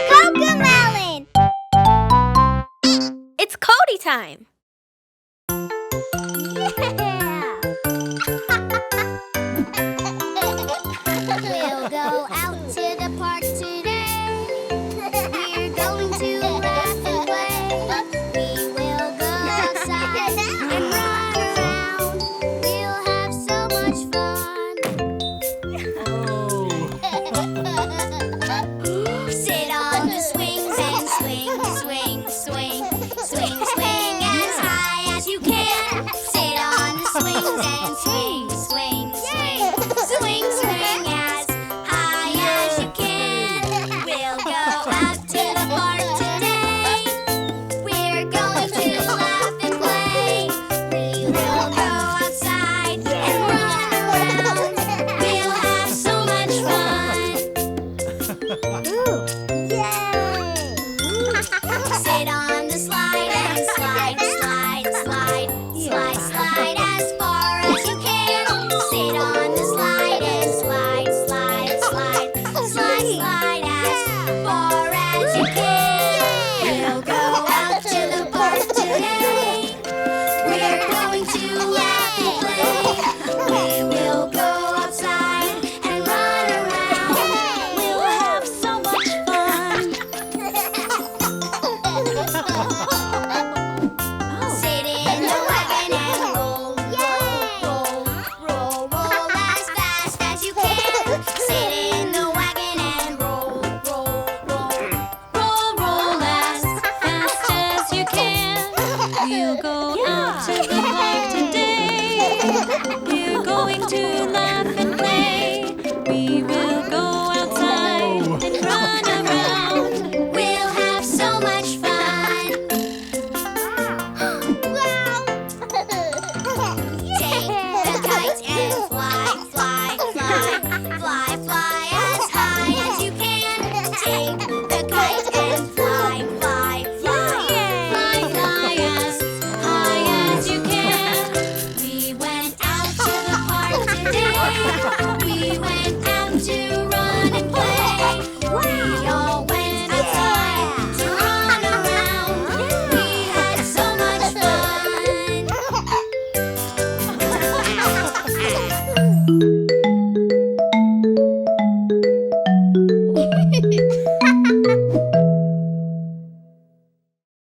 CoComelon! It's Cody time! We'll go out to the park today. We're going to laugh and play. We will go outside and run around. We'll have so much fun. Sit on the swings and swing, swing, swing, swing, swing as high as you can. Sit on the swings and swing, swing, swing, swing, swing as high as you can. We'll go out to the park today. We're going to laugh and play. We will go outside and run around. We'll have so much fun. Sit on the slide and slide, slide, slide, slide, slide as far as you can. Sit on the slide and slide, slide, slide, slide, slide as far as you can. We'll go out to the park today. We're going to laugh and play. We will go outside and run around. We'll have so much fun. Sit in the wagon and roll, roll, roll, roll as fast as you can. Sit in the wagon and roll, roll, roll, roll, roll as fast as you can. We'll go out to the park today. We're going to laugh and play. We will go outside and run around. We'll have so much fun. Take the kite and fly.